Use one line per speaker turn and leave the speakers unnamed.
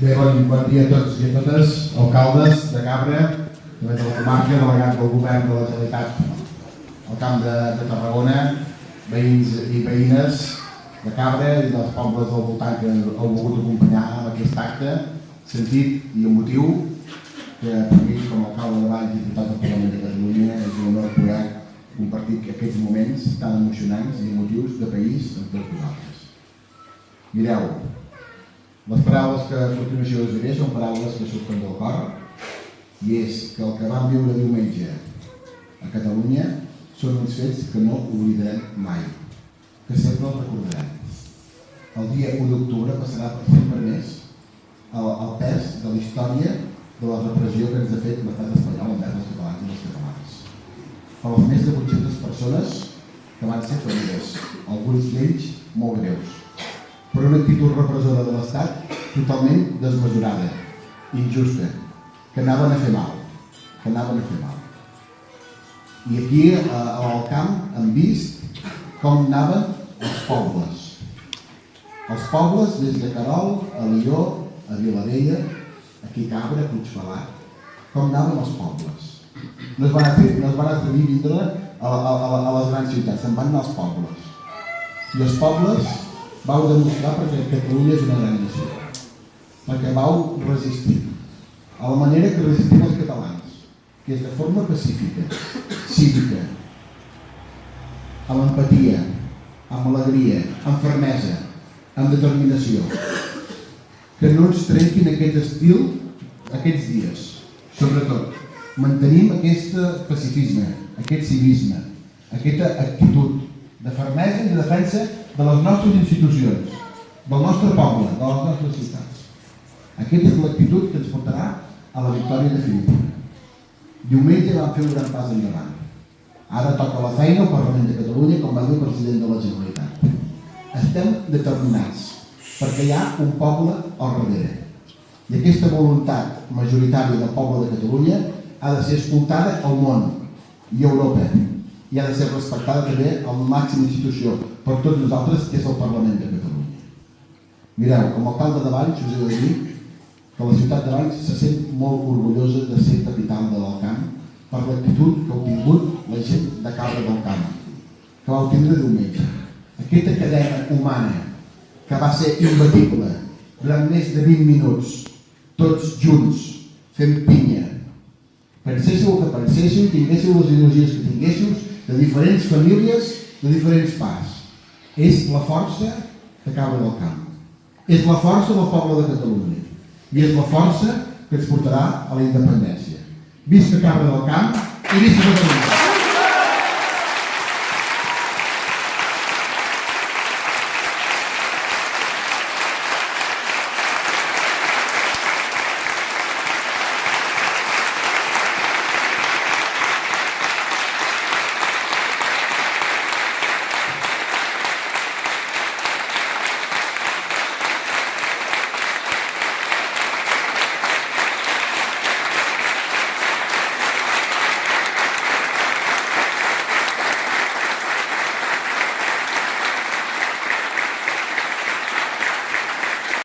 Bé, bon dia a tots i a totes, alcaldes de Cabra, també de la comarca, delegat del govern de la Generalitat al Camp de Tarragona, veïns i veïnes de Cabra i dels pobles del voltant que heu volgut acompanyar en aquest acte sentit i emotiu que per mi, com a alcalde de Valls i diputat del Parlament de Catalunya, és un honor poder compartir aquests moments tan emocionants i emotius de país amb tots vosaltres. Mireu, les paraules que a continuació us diré són paraules que surten del cor i és que el que vam viure diumenge a Catalunya són uns fets que no oblidarem mai, que sempre els recordarem. El dia 1 d'octubre passarà per sempre més el pes de la història de la repressió que ens ha fet l'estat espanyol envers els catalans i les catalanes. Per les més de 800 persones que van ser ferides, alguns d'ells molt greus, per una actitud repressora de l'Estat totalment desmesurada, injusta, que anaven a fer mal, I aquí al camp hem vist com anaven els pobles. Els pobles des de Querol, a Lió, a Vilavella, aquí a Cabra, a Puigpelat, com anaven els pobles. No es van atrevir a vindre a les grans ciutats, se'n van anar als pobles. I els pobles vau demostrar perquè Catalunya és una gran nació, perquè vau resistir, a la manera que resistim els catalans, que és de forma pacífica, cívica, amb empatia, amb alegria, amb fermesa, amb determinació. Que no ens trenquin aquest estil aquests dies. Sobretot, mantenim aquest pacifisme, aquest civisme, aquesta actitud de fermesa i de defensa de les nostres institucions, del nostre poble, de les nostres ciutats. Aquesta és l'actitud que ens portarà a la victòria definitiva. Diumenge vam fer un gran pas endavant. Ara toca la feina al Parlament de Catalunya, com va dir el president de la Generalitat. Estem determinats, perquè hi ha un poble al darrere. I aquesta voluntat majoritària del poble de Catalunya ha de ser escoltada al món i a Europa. I ha de ser respectada també a la màxima institució per tots nosaltres, que és el Parlament de Catalunya. Mireu, com a alcalde de Valls us he de dir que la ciutat de Valls se sent molt orgullosa de ser capital de l'Alt Camp per l'actitud que ha obtingut la gent de Cabra del Camp, que va obtindre diumenge. Aquesta cadena humana que va ser imbatible durant més de 20 minuts, tots junts, fent pinya, penséssiu el que penséssiu, tinguéssiu les ideologies que tinguéssiu, de diferents famílies, de diferents parts. És la força de Cabra del Camp. És la força del poble de Catalunya. I és la força que ens portarà a la independència. Visca Cabra del Camp i visca Catalunya!